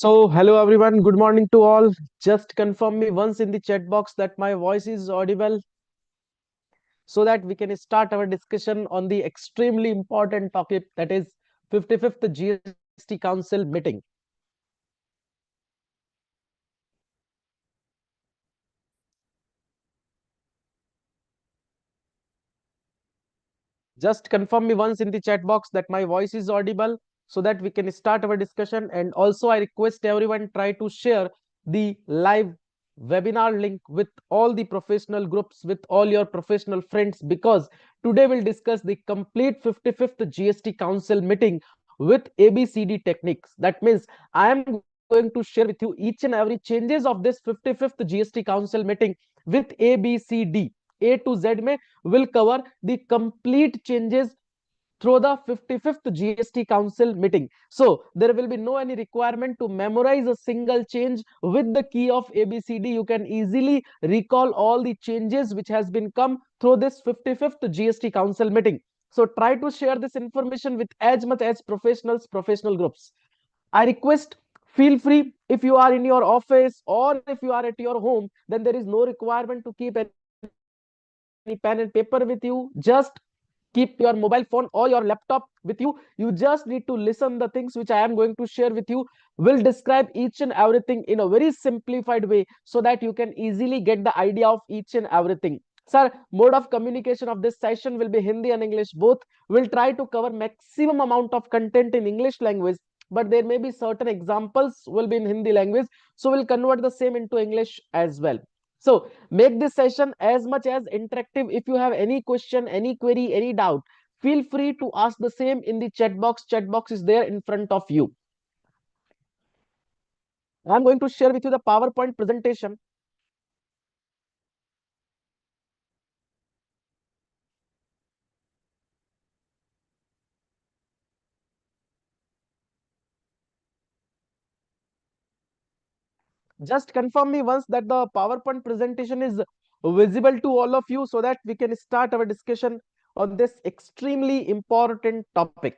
Hello everyone, good morning to all. Just confirm me once in the chat box that my voice is audible so that we can start our discussion on the extremely important topic, that is 55th GST Council meeting. Just confirm me once in the chat box that my voice is audible so that we can start our discussion. And also, I request everyone try to share the live webinar link with all the professional groups, with all your professional friends, because today we'll discuss the complete 55th GST Council meeting with ABCD techniques. That means I am going to share with you each and every changes of this 55th GST Council meeting with ABCD. A to Z में will cover the complete changes through the 55th GST Council meeting. So there will be no any requirement to memorize a single change. With the key of ABCD, you can easily recall all the changes which has been come through this 55th GST Council meeting. So try to share this information with as much as professional groups. I request, feel free, if you are in your office or if you are at your home, then there is no requirement to keep any pen and paper with you. Just keep your mobile phone or your laptop with you. You just need to listen the things which I am going to share with you. Will describe each and everything in a very simplified way so that you can easily get the idea of each and everything. Sir, mode of communication of this session will be Hindi and English both. We'll try to cover maximum amount of content in English language, but there may be certain examples will be in Hindi language, so we'll convert the same into English as well. So make this session as much as interactive. If you have any question, any query, any doubt, feel free to ask the same in the chat box. Chat box is there in front of you. I'm going to share with you the PowerPoint presentation. Just confirm me once that the PowerPoint presentation is visible to all of you so that we can start our discussion on this extremely important topic.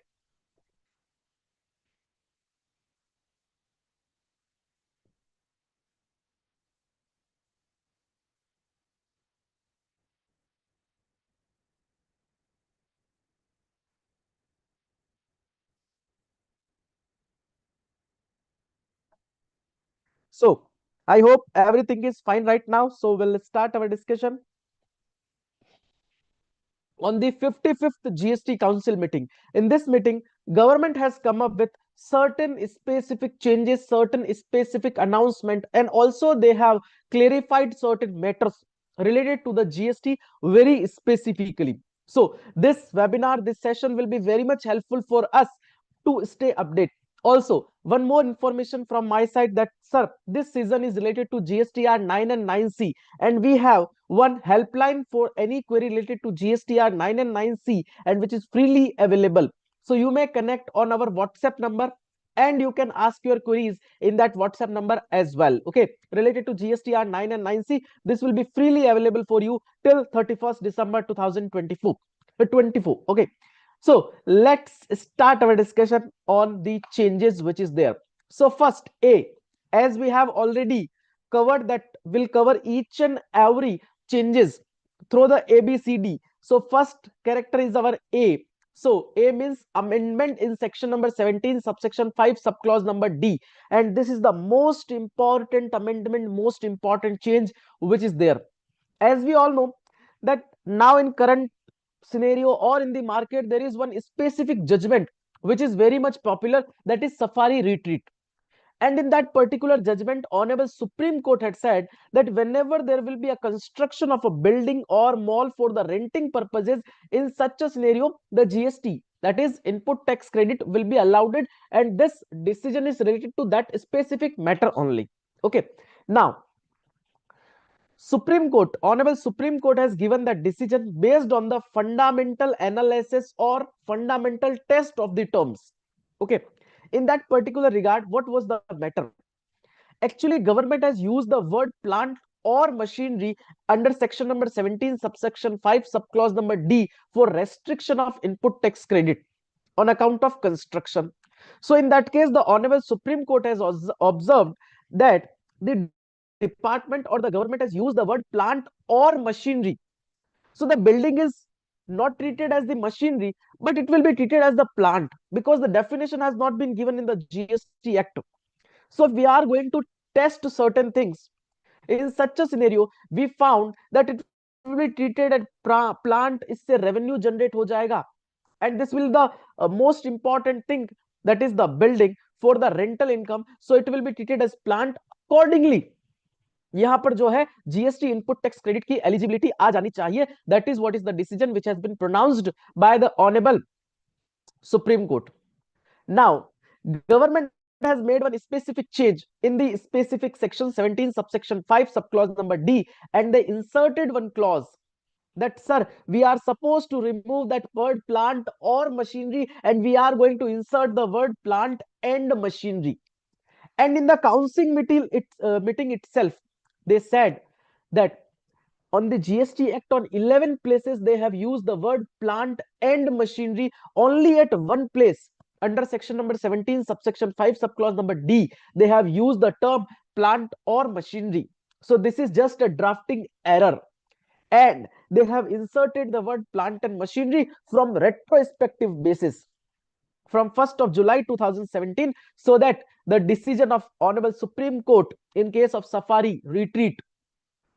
So I hope everything is fine right now. So we'll start our discussion on the 55th GST Council meeting. In this meeting, government has come up with certain specific changes, certain specific announcement, and also they have clarified certain matters related to the GST very specifically. So this webinar, this session will be very much helpful for us to stay updated. Also, one more information from my side that, sir, this season is related to GSTR 9 and 9C, and we have one helpline for any query related to GSTR 9 and 9C, and which is freely available. So you may connect on our WhatsApp number and you can ask your queries in that WhatsApp number as well. Okay, related to GSTR 9 and 9C, this will be freely available for you till 31st December 2024. Okay. So let's start our discussion on the changes which is there. So first, A, as we have already covered that, will cover each and every changes through the ABCD. So first character is our A. So A means amendment in section number 17, subsection 5, subclause number D. And this is the most important amendment, most important change which is there. As we all know that now in current scenario or in the market, there is one specific judgment which is very much popular, that is Safari Retreat. And in that particular judgment, Honorable Supreme Court had said that whenever there will be a construction of a building or mall for the renting purposes, in such a scenario, the GST, that is input tax credit, will be allowed, and this decision is related to that specific matter only. Okay. Now, Honorable Supreme Court has given that decision based on the fundamental analysis or fundamental test of the terms. Okay. In that particular regard, what was the matter? Actually, government has used the word plant or machinery under section number 17, subsection 5, subclause number D for restriction of input tax credit on account of construction. So in that case, the Honorable Supreme Court has observed that the department or the government has used the word plant or machinery. So the building is not treated as the machinery, but it will be treated as the plant, because the definition has not been given in the GST Act. So if we are going to test certain things, in such a scenario, we found that it will be treated as plant, इससे revenue generate हो जाएगा. And this will the most important thing, that is the building for the rental income. So it will be treated as plant. Accordingly, यहां पर जो है GST input tax credit की eligibility आ जानी चाहिए. That is what is the decision which has been pronounced by the honourable Supreme Court. Now, government has made one specific change in the specific section 17 subsection 5 subclause number D, and they inserted one clause that, sir, we are supposed to remove that word plant or machinery, and we are going to insert the word plant and machinery. And in the council meeting itself, they said that on the GST Act, on 11 places they have used the word plant and machinery. Only at one place, under section number 17 subsection 5 subclause number D, they have used the term plant or machinery. So this is just a drafting error, and they have inserted the word plant and machinery from retrospective basis from 1st of July 2017, so that the decision of Honorable Supreme Court in case of Safari retreat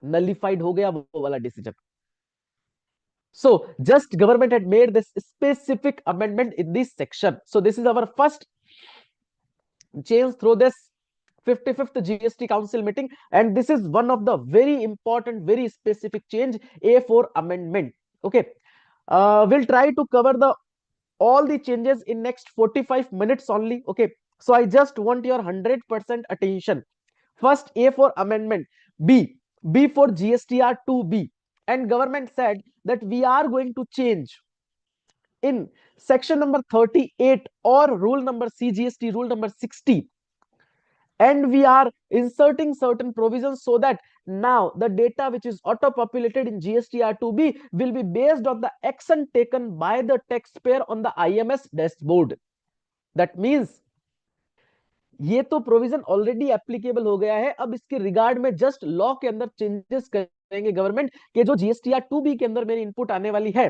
nullified हो गया वो वाला decision. So just government had made this specific amendment in this section. So this is our first change through this 55th GST Council meeting, and this is one of the very important, very specific change, A4 amendment. Okay, we'll try to cover the all the changes in next 45 minutes only. Okay, so I just want your 100% attention. First, A for amendment. B for GSTR 2B, and government said that we are going to change in section number 38 or rule number CGST rule number 60, and we are inserting certain provisions so that now the data which is auto populated in GSTR 2B will be based on the action taken by the taxpayer on the IMS dashboard. That means ये तो provision already applicable हो गया है, अब इसके regard में just law के अंदर चेंजेस करेंगे गवर्नमेंट के जो जीएसटीआर 2B के अंदर मेरी इनपुट आने वाली है,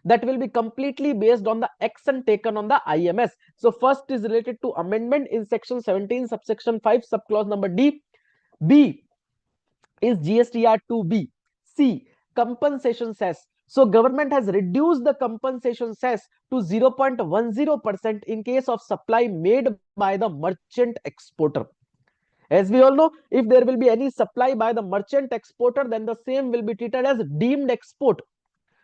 that will be completely based on the action taken on the IMS. So first is related to amendment in section 17 subsection 5 subclause number D. B is GSTR 2B. C, compensation cess. So government has reduced the compensation cess to 0.10% in case of supply made by the merchant exporter. As we all know, if there will be any supply by the merchant exporter, then the same will be treated as deemed export.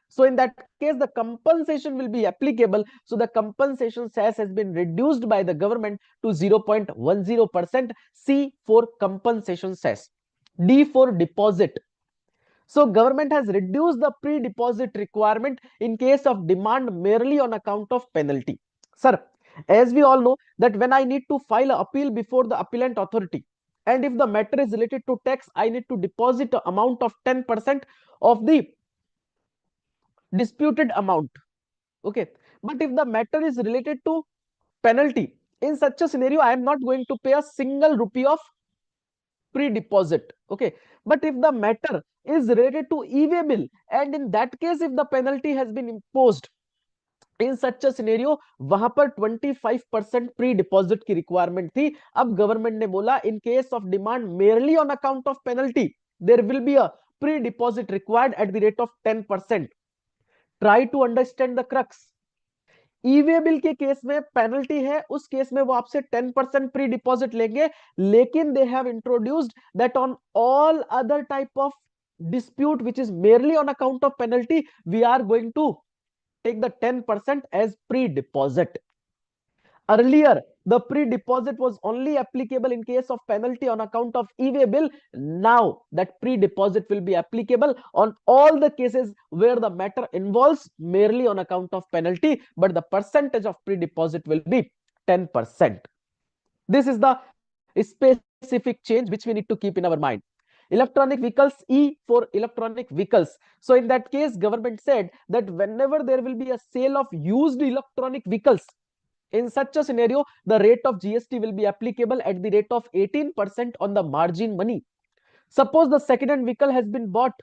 So in that case, the compensation will be applicable. So the compensation cess has been reduced by the government to 0.10%. C for compensation cess. D for deposit. So government has reduced the pre-deposit requirement in case of demand merely on account of penalty. Sir, as we all know that when I need to file an appeal before the appellant authority, and if the matter is related to tax, I need to deposit an amount of 10% of the disputed amount. Okay, but if the matter is related to penalty, in such a scenario, I am not going to pay a single rupee of pre-deposit. Okay, but if the matter is related to e-way bill, and in that case if the penalty has been imposed, in such a scenario वहां पर 25% pre deposit की requirement थी. अब government ने बोला in case of demand merely on account of penalty there will be a pre deposit required at the rate of 10%. Try to understand the crux. E-way bill के case में penalty है, उस case में वो आपसे 10% pre deposit लेंगे, लेकिन they have introduced that on all other type of dispute which is merely on account of penalty, we are going to take the 10% as pre-deposit. Earlier the pre-deposit was only applicable in case of penalty on account of e-way bill. Now that pre-deposit will be applicable on all the cases where the matter involves merely on account of penalty, but the percentage of pre-deposit will be 10%. This is the specific change which we need to keep in our mind. Electronic vehicles, E for electronic vehicles. So in that case, government said that whenever there will be a sale of used electronic vehicles, In such a scenario, the rate of GST will be applicable at the rate of 18% on the margin money. Suppose the second-hand vehicle has been bought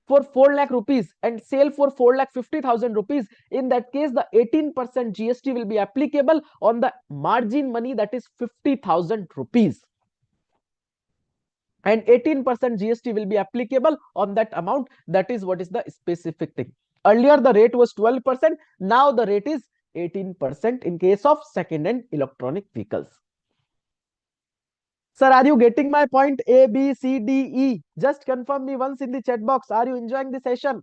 for 4 lakh rupees and sale for 4 lakh 50,000 rupees. In that case, the 18% GST will be applicable on the margin money, that is 50,000 rupees. And 18% GST will be applicable on that amount. That is what is the specific thing. Earlier, the rate was 12%. Now the rate is 18% in case of second-hand electronic vehicles. Sir, are you getting my point? A, B, C, D, E. Just confirm me once in the chat box. Are you enjoying the session?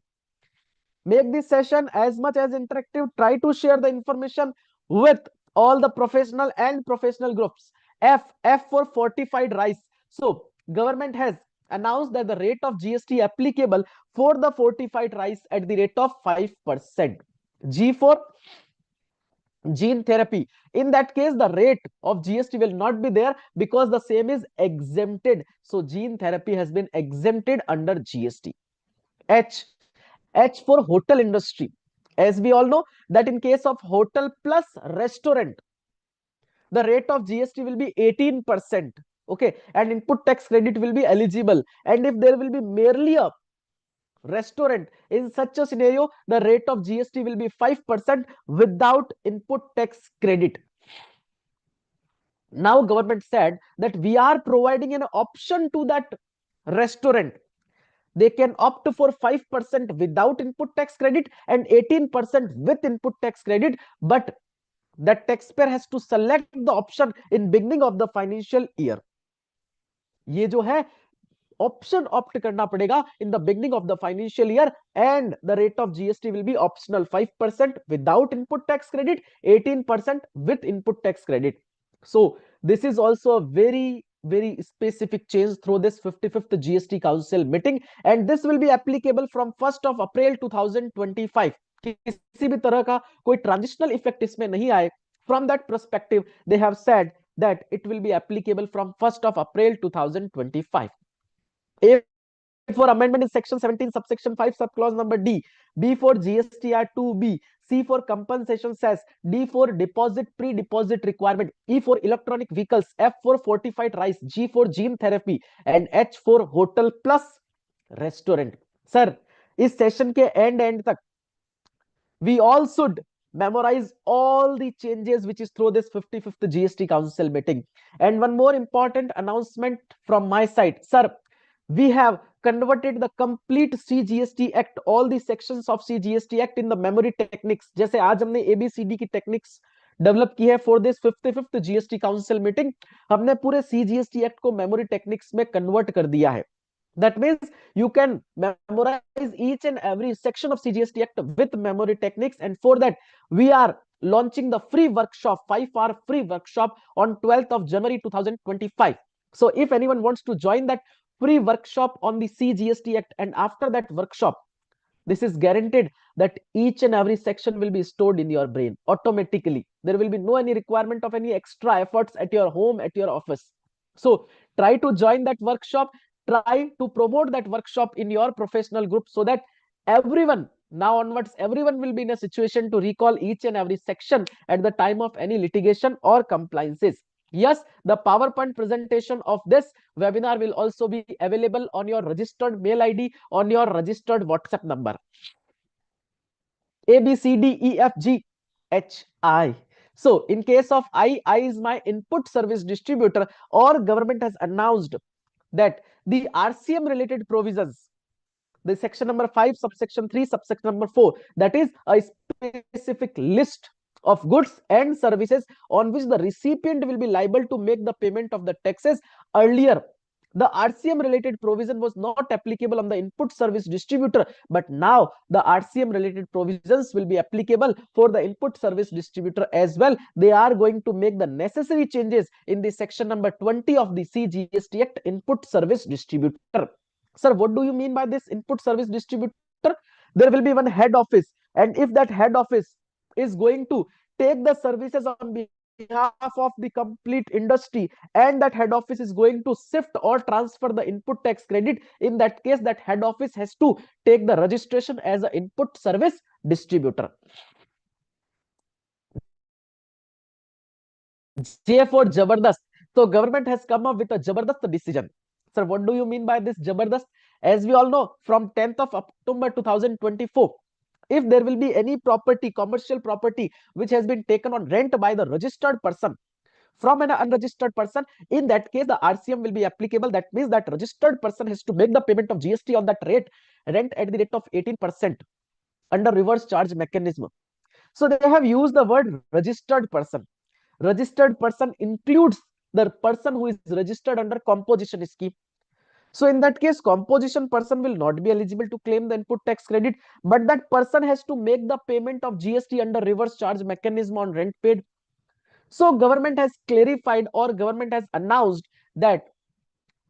Make this session as much as interactive. Try to share the information with all the professional and professional groups. F for fortified rice. So government has announced that the rate of GST applicable for the fortified rice at the rate of 5%. G for gene therapy. In that case, the rate of GST will not be there because the same is exempted. So gene therapy has been exempted under GST. H for hotel industry. As we all know that in case of hotel plus restaurant, the rate of GST will be 18%. Okay, and input tax credit will be eligible. And if there will be merely a restaurant, in such a scenario, the rate of GST will be 5% without input tax credit. Now government said that we are providing an option to that restaurant. They can opt for 5% without input tax credit and 18% with input tax credit, but the taxpayer has to select the option in beginning of the financial year. ये जो है option opt करना पड़ेगा in the beginning of the financial year, and the rate of GST will be optional, 5% without input tax credit, 18% with input tax credit. So this is also a very specific change through this 55th GST Council meeting, and this will be applicable from 1st of April 2025. किसी भी तरह का कोई transitional effect इसमें नहीं आए. From that perspective, they have said that it will be applicable from 1st of April 2025. A for amendment in section 17 subsection 5 subclause number D. B for GSTR 2B. C for compensation cess. D for deposit pre-deposit requirement. E for electronic vehicles. F for fortified rice. G for gene therapy and H for hotel plus restaurant. Sir, इस session के and तक we all should memorize all the changes which is through this 55th GST Council meeting. And one more important announcement from my side, sir. We have converted the complete CGST Act, all the sections of CGST Act in the memory techniques. जैसे आज हमने ABCD की techniques develop की है for this 55th GST Council meeting, हमने पूरे CGST Act को memory techniques में convert कर दिया है. That means you can memorize each and every section of CGST Act with memory techniques, and for that we are launching the free workshop, 5-hour free workshop on 12th of January 2025. So if anyone wants to join that free workshop on the CGST Act, and after that workshop, this is guaranteed that each and every section will be stored in your brain automatically. There will be no any requirement of any extra efforts at your home, at your office. So try to join that workshop. Try to promote that workshop in your professional group so that everyone, now onwards, everyone will be in a situation to recall each and every section at the time of any litigation or compliances. Yes, the PowerPoint presentation of this webinar will also be available on your registered mail ID, on your registered WhatsApp number. A, B, C, D, E, F, G, H, I. So in case of I is my input service distributor, or government has announced that the RCM related provisions, the section number 5, subsection 3, subsection number 4, that is a specific list of goods and services on which the recipient will be liable to make the payment of the taxes. Earlier, the RCM related provision was not applicable on the input service distributor, but now the RCM related provisions will be applicable for the input service distributor as well. They are going to make the necessary changes in the section number 20 of the CGST Act, input service distributor. Sir, what do you mean by this input service distributor? There will be one head office, and if that head office is going to take the services on behalf of the complete industry, and that head office is going to shift or transfer the input tax credit, in that case that head office has to take the registration as an input service distributor. J for Jabardast. So government has come up with a Jabardast decision. Sir, what do you mean by this Jabardast? As we all know, from 10th of October 2024, if there will be any property, commercial property, which has been taken on rent by the registered person from an unregistered person, in that case, the RCM will be applicable. That means that registered person has to make the payment of GST on that rent at the rate of 18% under reverse charge mechanism. So they have used the word registered person. Registered person includes the person who is registered under composition scheme. So in that case, composition person will not be eligible to claim the input tax credit, but that person has to make the payment of GST under reverse charge mechanism on rent paid. So government has clarified, or government has announced that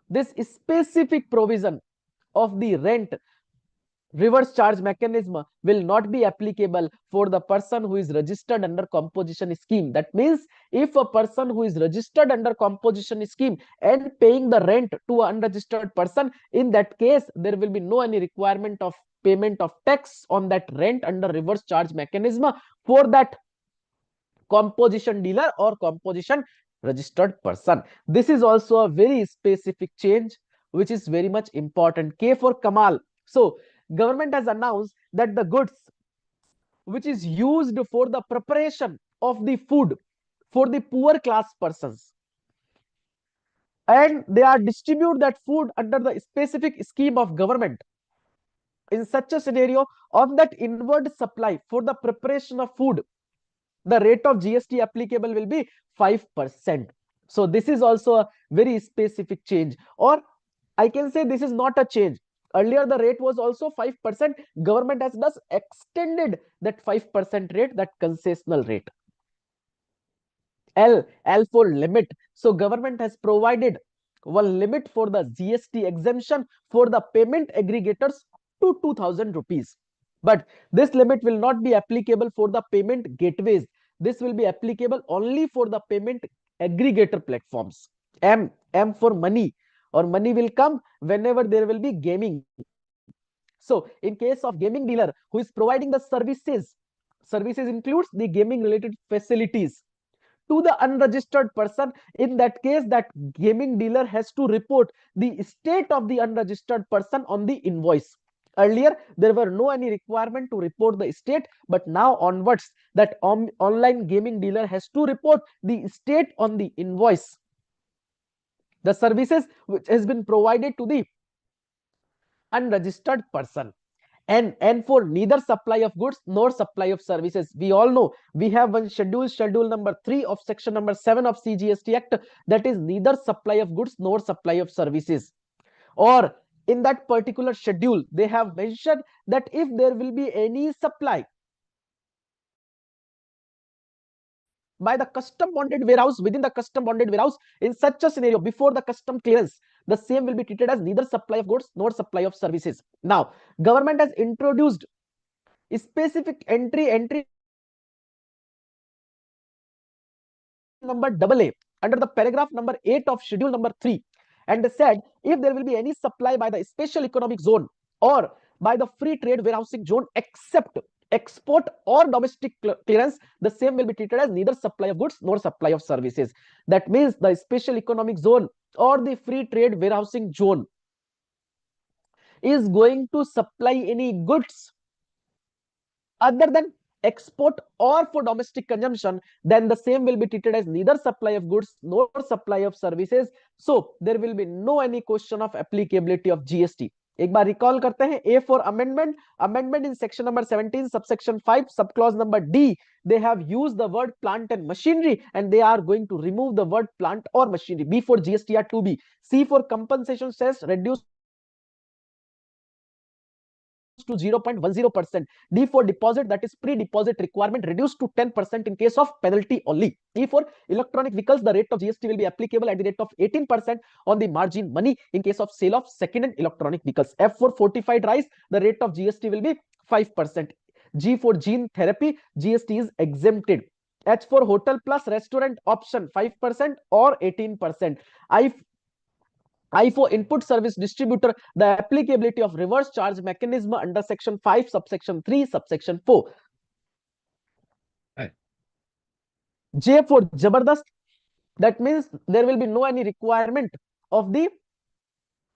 this specific provision of the rent reverse charge mechanism will not be applicable for the person who is registered under composition scheme. That means if a person who is registered under composition scheme and paying the rent to an unregistered person, in that case there will be no any requirement of payment of tax on that rent under reverse charge mechanism for that composition dealer or composition registered person. This is also a very specific change which is very much important. K for Kamal. So government has announced that the goods which is used for the preparation of the food for the poor class persons, and they are distribute that food under the specific scheme of government, in such a scenario, on that inward supply for the preparation of food, the rate of GST applicable will be 5%. So this is also a very specific change, or I can say this is not a change. Earlier the rate was also 5%. Government has thus extended that 5% rate, that concessional rate. L for limit. So government has provided one limit for the GST exemption for the payment aggregators to 2000 rupees. But this limit will not be applicable for the payment gateways. This will be applicable only for the payment aggregator platforms. M for money, or money will come whenever there will be gaming. So in case of gaming dealer who is providing the services includes the gaming related facilities to the unregistered person, in that case that gaming dealer has to report the state of the unregistered person on the invoice. Earlier there were no any requirement to report the state, but now onwards that online gaming dealer has to report the state on the invoice, the services which has been provided to the unregistered person. And for neither supply of goods nor supply of services, we all know we have one schedule number 3 of section number 7 of CGST Act, that is neither supply of goods nor supply of services. Or in that particular schedule they have mentioned that if there will be any supply by the custom bonded warehouse within the custom bonded warehouse, in such a scenario before the custom clearance, the same will be treated as neither supply of goods nor supply of services. Now government has introduced specific entry number AA under the paragraph number 8 of schedule number 3, and they said if there will be any supply by the special economic zone or by the free trade warehousing zone except export or domestic clearance, the same will be treated as neither supply of goods nor supply of services. That means the special economic zone or the free trade warehousing zone is going to supply any goods other than export or for domestic consumption, then the same will be treated as neither supply of goods nor supply of services. So there will be no any question of applicability of GST. एक बार recall करते हैं. A for amendment in section number 17 subsection 5 subclause number D, they have used the word plant and machinery and they are going to remove the word plant or machinery. B for GSTR 2B. C for compensation cess reduced to 0.10%. D for deposit, that is pre-deposit requirement, reduced to 10% in case of penalty only. E for electronic vehicles, the rate of GST will be applicable at the rate of 18% on the margin money in case of sale of second-hand electronic vehicles. F for fortified rice, the rate of GST will be 5%. G for gene therapy, GST is exempted. H for hotel plus restaurant option, 5% or 18%. I for input service distributor, the applicability of reverse charge mechanism under section 5 subsection 3 subsection 4. J for Jabardast, That means there will be no any requirement of the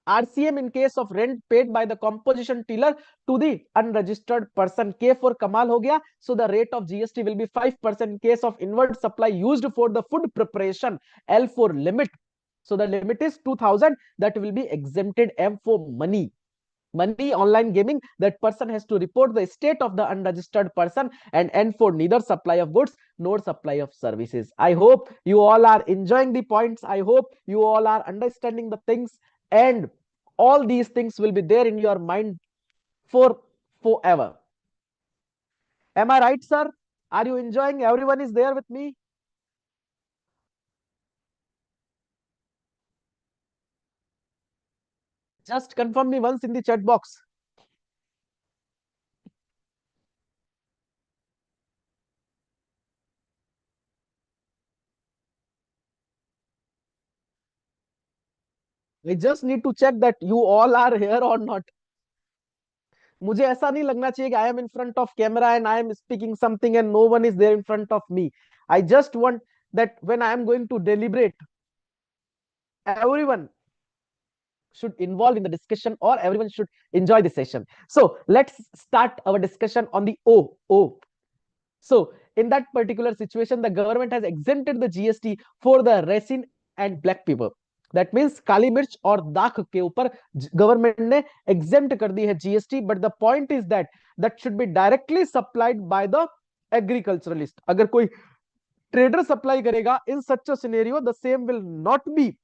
RCM in case of rent paid by the composition tiller to the unregistered person. K for Kamal ho gaya. So the rate of GST will be 5% in case of inward supply used for the food preparation. L for limit. So the limit is 2000, that will be exempted. M for money. Money, online gaming, that person has to report the state of the unregistered person. And N for neither supply of goods nor supply of services. I hope you all are enjoying the points. I hope you all are understanding the things, and all these things will be there in your mind for forever. Am I right, sir? Are you enjoying? Everyone is there with me? Just confirm me once in the chat box. I just need to check that you all are here or not. मुझे ऐसा नहीं लगना चाहिए कि I am in front of camera and I am speaking something and no one is there in front of me. I just want that when I am going to deliberate, everyone should involve in the discussion, or everyone should enjoy the session. So let's start our discussion on the O. So in that particular situation, the government has exempted the GST for the resin and black pepper. That means काली मिर्च और दाख के ऊपर government ने exempt कर दी है GST. But the point is that that should be directly supplied by the agriculturalist. अगर कोई ट्रेडर सप्लाई करेगा, in such a scenario the same will not be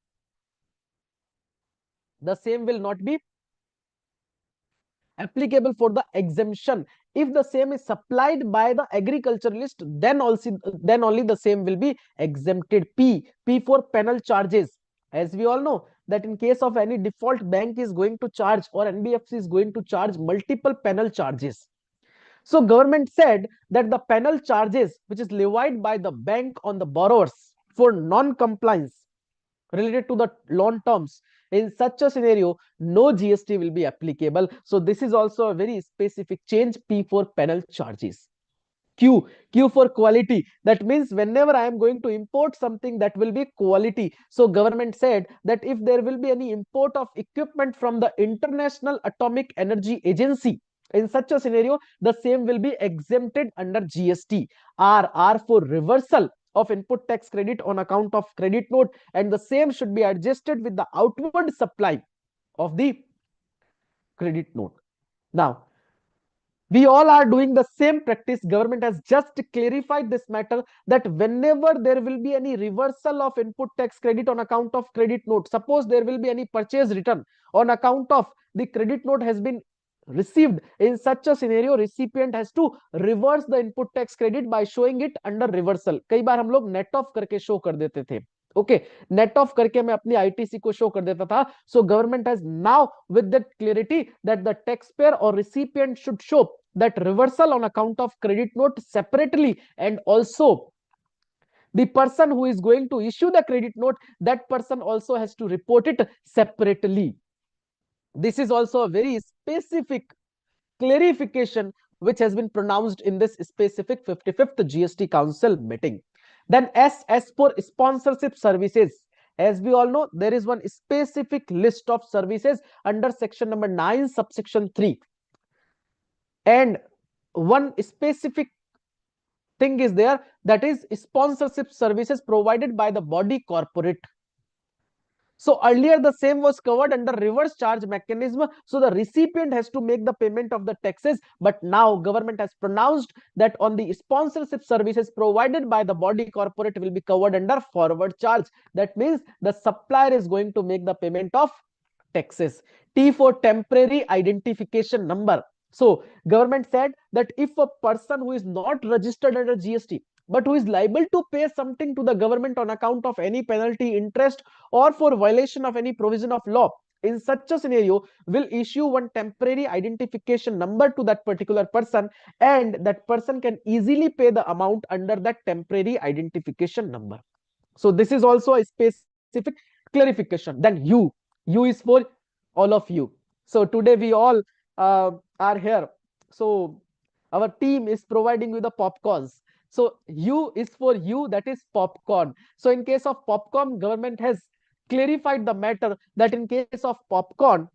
applicable for the exemption. If the same is supplied by the agriculturalist, then only the same will be exempted. P for penal charges. As we all know that in case of any default, bank is going to charge, or NBFC is going to charge multiple penal charges. So government said that the penal charges which is levied by the bank on the borrowers for non-compliance related to the loan terms, in such a scenario no GST will be applicable. So this is also a very specific change. P for penal charges. Q for quality. That means whenever I am going to import something, that will be quality. So government said that if there will be any import of equipment from the International Atomic Energy Agency, in such a scenario the same will be exempted under GST. R for reversal of input tax credit on account of credit note, and the same should be adjusted with the outward supply of the credit note. Now we all are doing the same practice. Government has just clarified this matter, that whenever there will be any reversal of input tax credit on account of credit note, suppose there will be any purchase return on account of the credit note has been received, in such a scenario recipient has to reverse the input tax credit by showing it under reversal. कई बार हम लोग net off करके show कर देते थे. Okay, net of करके मैं अपनी आईटीसी को शो कर देता था. So government has now with that clarity that the tax payer और recipient should show that reversal on account of credit note separately, and also the person who is going to issue the credit note, that person also has to report it separately. This is also a very specific clarification which has been pronounced in this specific 55th GST Council meeting. Then S for sponsorship services. As we all know, there is one specific list of services under section number 9 subsection 3, and one specific thing is there, that is sponsorship services provided by the body corporate. So earlier the same was covered under reverse charge mechanism, so the recipient has to make the payment of the taxes. But now government has pronounced that on the sponsorship services provided by the body corporate will be covered under forward charge. That means the supplier is going to make the payment of taxes. T for temporary identification number. So government said that if a person who is not registered under GST but who is liable to pay something to the government on account of any penalty, interest, or for violation of any provision of law, in such a scenario will issue one temporary identification number to that particular person, and that person can easily pay the amount under that temporary identification number. So this is also a specific clarification. Then U is for all of you. So today we all are here. So our team is providing you the popcorns. So U is for U, that is popcorn. So in case of popcorn, government has clarified the matter that in case of popcorn,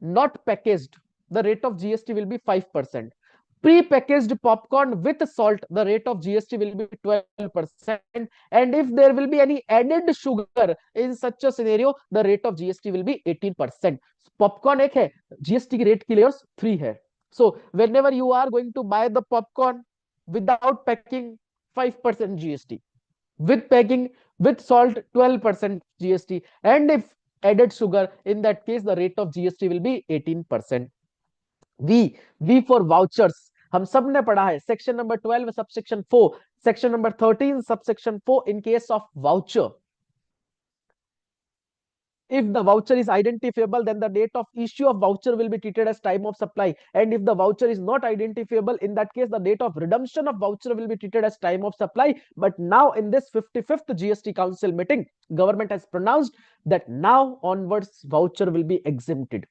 not packaged, the rate of GST will be 5%. Pre-packaged popcorn with salt, the rate of GST will be 12%. And if there will be any added sugar in such a scenario, the rate of GST will be 18%. Popcorn एक है, GST की rate clears 3 है. So whenever you are going to buy the popcorn without packing, 5% GST. With packing, with salt, 12% GST. And if added sugar, in that case, the rate of GST will be 18%. V for vouchers. हम सब ने पढ़ा है section number 12 subsection 4, section number 13 subsection 4. In case of voucher, if the voucher is identifiable, then the date of issue of voucher will be treated as time of supply. And if the voucher is not identifiable, in that case, the date of redemption of voucher will be treated as time of supply. But now in this 55th GST Council meeting, government has pronounced that now onwards voucher will be exempted.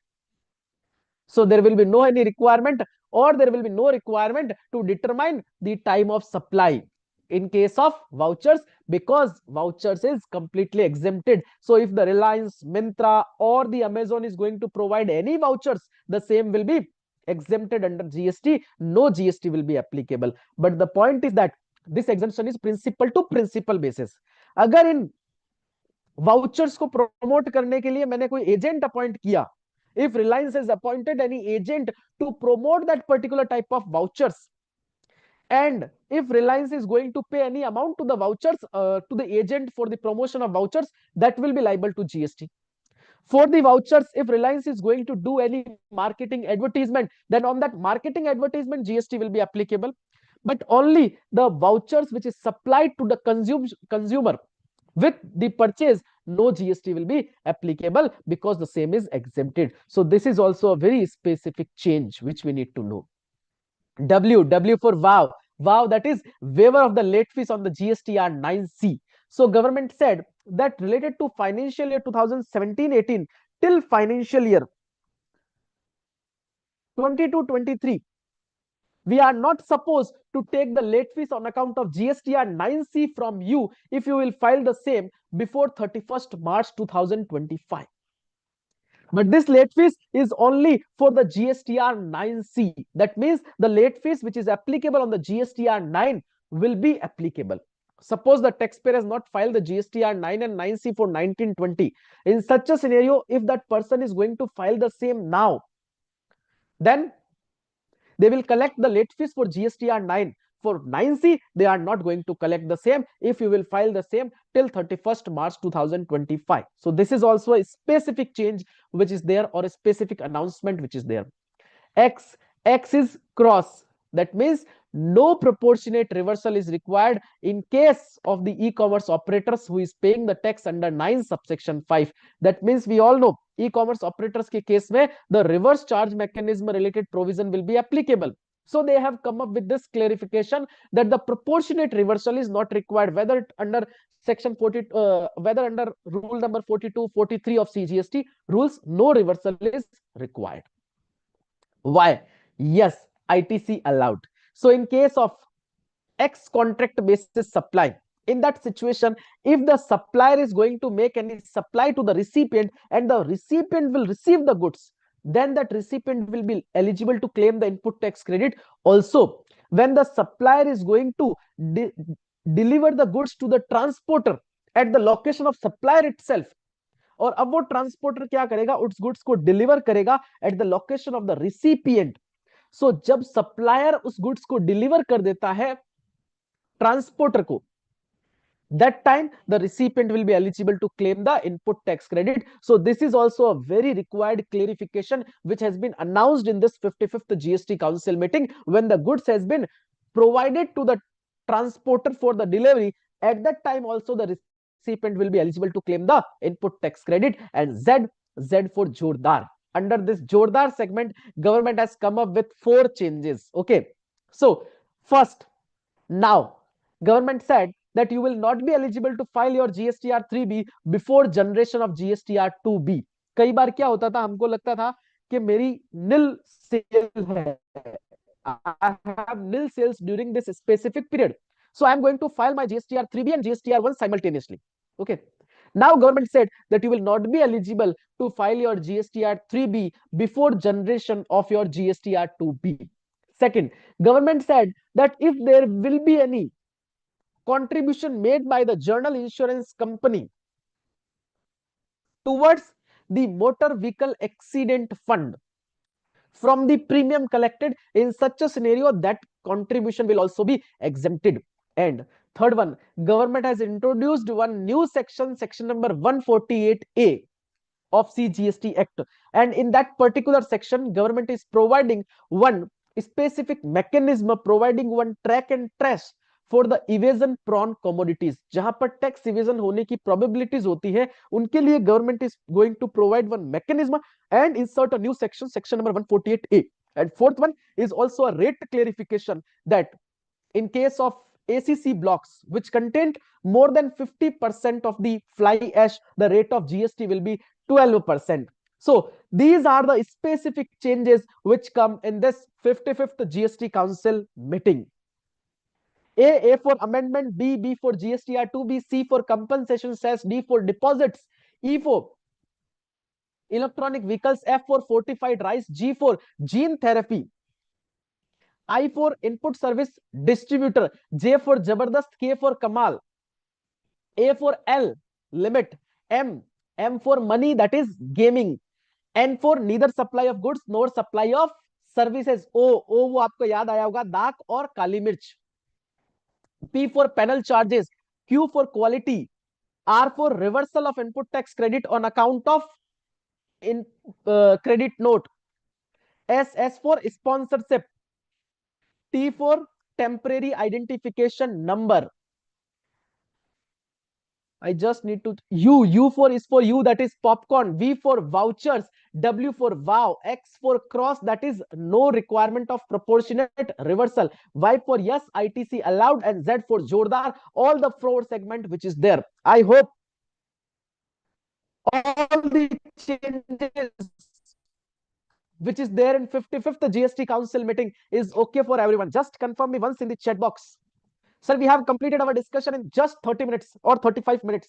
So there will be no any requirement, or there will be no requirement to determine the time of supply in case of vouchers, because vouchers is completely exempted. So if the Reliance, Myntra or the Amazon is going to provide any vouchers, the same will be exempted under GST. No GST will be applicable. But the point is that this exemption is principal to principal basis. अगर इन vouchers को promote करने के लिए मैंने कोई agent appoint किया, if Reliance has appointed any agent to promote that particular type of vouchers, and if Reliance is going to pay any amount to the vouchers, to the agent for the promotion of vouchers, that will be liable to GST. For the vouchers, if Reliance is going to do any marketing advertisement, then on that marketing advertisement, GST will be applicable. But only the vouchers which is supplied to the consumer with the purchase, no GST will be applicable, because the same is exempted. So this is also a very specific change which we need to know. W for wow. Wow, that is waiver of the late fees on the GSTR 9C. So government said that related to financial year 2017-18 till financial year 22-23, we are not supposed to take the late fees on account of GSTR 9C from you if you will file the same before 31st March 2025. But this late fees is only for the GSTR 9C. That means the late fees which is applicable on the GSTR 9 will be applicable. Suppose the taxpayer has not filed the GSTR 9 and 9C for 1920. In such a scenario, if that person is going to file the same now, then they will collect the late fees for GSTR 9. For 9C, they are not going to collect the same if you will file the same till 31st March 2025. So this is also a specific change which is there, or a specific announcement which is there. X is cross. That means no proportionate reversal is required in case of the e-commerce operators who is paying the tax under 9 subsection 5. That means we all know e-commerce operators के case में the reverse charge mechanism related provision will be applicable. So they have come up with this clarification that the proportionate reversal is not required, whether under section 40, whether under rule number 42, 43 of CGST rules, no reversal is required. Why? Yes, ITC allowed. So in case of X contract basis supply, in that situation, if the supplier is going to make any supply to the recipient and the recipient will receive the goods, then that recipient will be eligible to claim the input tax credit. Also, when the supplier is going to deliver the goods to the transporter at the location of supplier itself, और अब वो transporter क्या करेगा, उस goods को deliver करेगा at the location of the recipient. So जब supplier उस गुड्स को डिलीवर कर देता है ट्रांसपोर्टर को, that time the recipient will be eligible to claim the input tax credit. So this is also a very required clarification which has been announced in this 55th GST Council meeting. When the goods has been provided to the transporter for the delivery, at that time also the recipient will be eligible to claim the input tax credit. And Z for Jordar. Under this Jordar segment, government has come up with 4 changes. Okay, so first, now government said that you will not be eligible to file your GSTR 3B before generation of GSTR 2B. कई बार क्या होता था, हमको लगता था कि मेरी nil sale है, I have nil sales during this specific period, So I'm going to file my GSTR 3B and GSTR 1 simultaneously. Okay. Now government said that you will not be eligible to file your GSTR 3B before generation of your GSTR 2B. Second, government said that if there will be any contribution made by the general insurance company towards the motor vehicle accident fund from the premium collected, in such a scenario that contribution will also be exempted. And third one, government has introduced one new section, section number 148A of CGST Act, and in that particular section government is providing one specific mechanism, providing one track and trace for the evasion prone commodities, जहां पर tax evasion होने की probabilities होती है, उनके लिए government is going to provide one mechanism and insert a new section, section number 148A. And fourth one is also a rate clarification that in case of ACC blocks which contain more than 50% of the fly ash, the rate of GST will be 12%. So these are the specific changes which come in this 55th GST Council meeting. A for amendment, B for GSTR2, B, C for compensation cess, D for deposits, E for electronic vehicles, F for fortified rice, G for gene therapy, I for input service distributor, J for Jabardast, K for Kamal, A for L, limit, M for money, that is gaming, N for neither supply of goods nor supply of services, O वो आपको याद आया होगा, दाक और काली मिर्च, P for penal charges, Q for quality, R for reversal of input tax credit on account of in credit note, S for sponsorship, T for temporary identification number. I just need to U for is for you, that is popcorn, V for vouchers, W for wow, X for cross, that is no requirement of proportionate reversal, Y for yes, ITC allowed, and Z for Jordar, all the fraud segment which is there. I hope all the changes which is there in 55th GST Council meeting is okay for everyone. Just confirm me once in the chat box. Sir, we have completed our discussion in just 30 minutes or 35 minutes.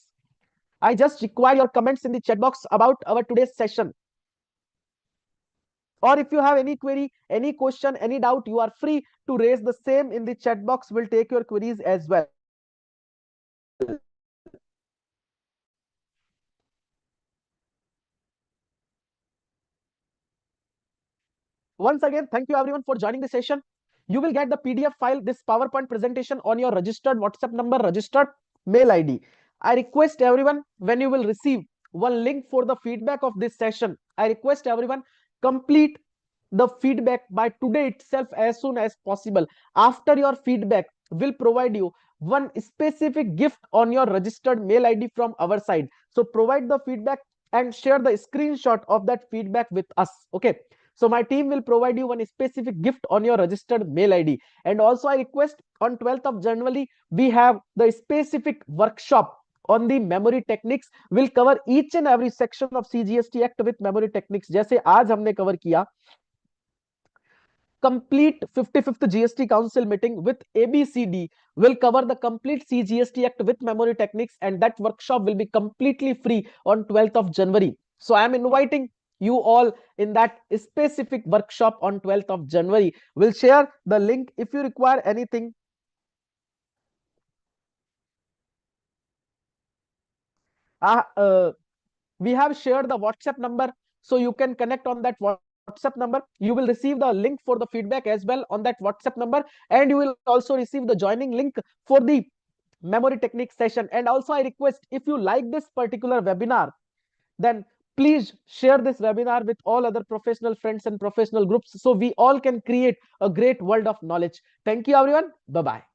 I just require your comments in the chat box about our today's session. Or if you have any query, any question, any doubt, you are free to raise the same in the chat box. We'll take your queries as well. Once again, thank you everyone for joining the session. You will get the PDF file, this PowerPoint presentation, on your registered WhatsApp number, registered mail ID. I request everyone, when you will receive one link for the feedback of this session, I request everyone complete the feedback by today itself as soon as possible. After your feedback, we'll provide you one specific gift on your registered mail ID from our side. So provide the feedback and share the screenshot of that feedback with us. Okay. So my team will provide you one specific gift on your registered mail ID. And also I request, on 12th of January, we have the specific workshop on the memory techniques. Will cover each and every section of CGST Act with memory techniques. जैसे आज हमने cover किया complete 55th GST Council meeting with ABCD, will cover the complete CGST Act with memory techniques, and that workshop will be completely free on 12th of January. So I am inviting you all in that specific workshop on 12th of January. We'll share the link if you require anything. We have shared the WhatsApp number, so you can connect on that WhatsApp number. You will receive the link for the feedback as well on that WhatsApp number, and you will also receive the joining link for the memory technique session. And also I request, if you like this particular webinar, then please share this webinar with all other professional friends and professional groups, so we all can create a great world of knowledge. Thank you everyone. Bye bye.